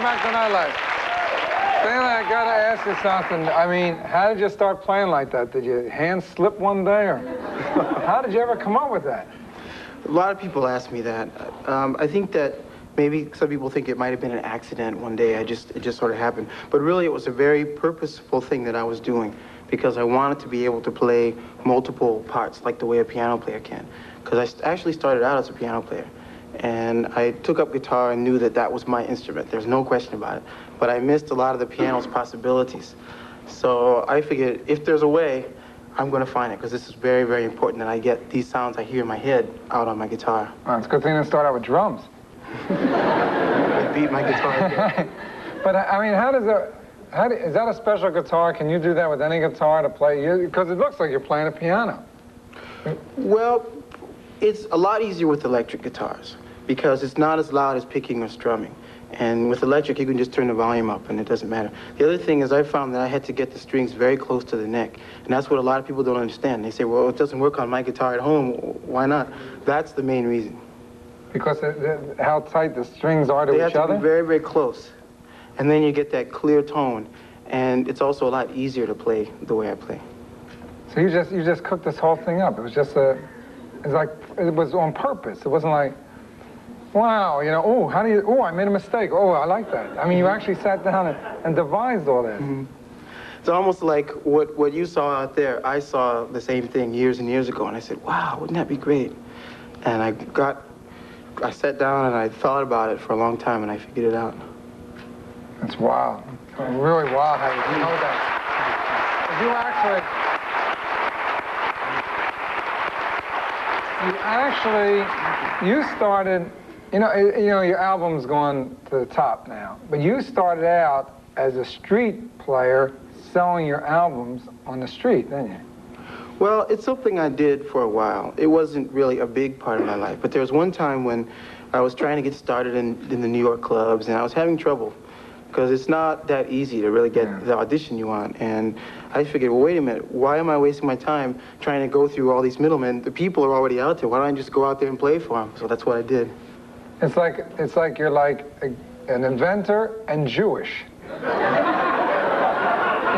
welcome back to Nightlife. Stanley, I gotta ask you something. I mean, how did you start playing like that? Did your hand slip one day, or how did you ever come up with that? A lot of people ask me that. I think that maybe some people think it might have been an accident one day. It just sort of happened. But really, it was a very purposeful thing that I was doing because I wanted to be able to play multiple parts like the way a piano player can. Because I actually started out as a piano player. And I took up guitar and knew that that was my instrument. There's no question about it. But I missed a lot of the piano's possibilities. So I figured if there's a way, I'm going to find it, because this is very, very important that I get these sounds I hear in my head out on my guitar. Well, it's a good thing to start out with drums. I beat my guitar. But I mean, is that a special guitar? Can you do that with any guitar to play? Because it looks like you're playing a piano. Well, it's a lot easier with electric guitars because it's not as loud as picking or strumming. And with electric, you can just turn the volume up and it doesn't matter. The other thing is I found that I had to get the strings very close to the neck. And that's what a lot of people don't understand. They say, well, it doesn't work on my guitar at home. Why not? That's the main reason. Because how tight the strings are to each other? They have to be very, very close. And then you get that clear tone. And it's also a lot easier to play the way I play. So you just cooked this whole thing up. It was just it was on purpose. It wasn't like, wow, you know, I made a mistake. Oh, I like that. I mean, you actually sat down and devised all this. Mm-hmm. It's almost like what you saw out there, I saw the same thing years and years ago, and I said, wow, wouldn't that be great? And I sat down and I thought about it for a long time, and I figured it out. That's wild. Really wild how you know that. You started, you know, your album's gone to the top now, but you started out as a street player selling your albums on the street, didn't you? Well, it's something I did for a while. It wasn't really a big part of my life, but there was one time when I was trying to get started in the New York clubs, and I was having trouble because it's not that easy to really get the audition you want. And I figured, well, wait a minute, why am I wasting my time trying to go through all these middlemen? The people are already out there. Why don't I just go out there and play for them? So that's what I did. It's like you're like an inventor and Jewish. You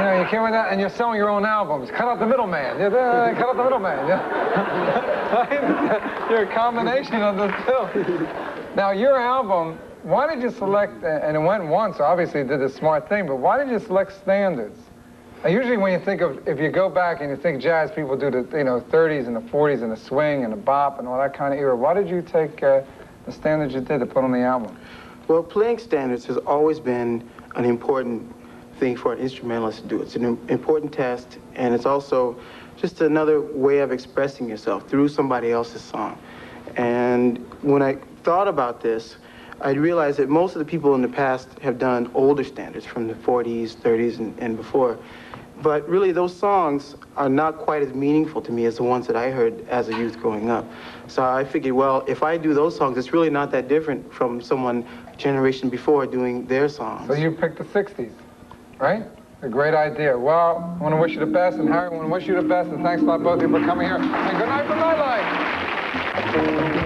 know, you came with that, and you're selling your own albums. Cut out the middleman. Cut out the middleman. You're a combination of the two. Now, your album, why did you select, and it went once, so obviously you did a smart thing, but why did you select standards? Now, usually when you think of, if you go back and you think jazz, people do the 30s and the 40s and the swing and the bop and all that kind of era. Why did you take the standards you did to put on the album? Well, playing standards has always been an important thing for an instrumentalist to do. It's an important test, and it's also just another way of expressing yourself through somebody else's song. And when I thought about this, I realized that most of the people in the past have done older standards from the 40s, 30s, and before. But really, those songs are not quite as meaningful to me as the ones that I heard as a youth growing up. So I figured, well, if I do those songs, it's really not that different from someone a generation before doing their songs. So you picked the 60s, right? A great idea. Well, I want to wish you the best, and Harry, I want to wish you the best, and thanks a lot, both of you, for coming here. And good night from Nightlife.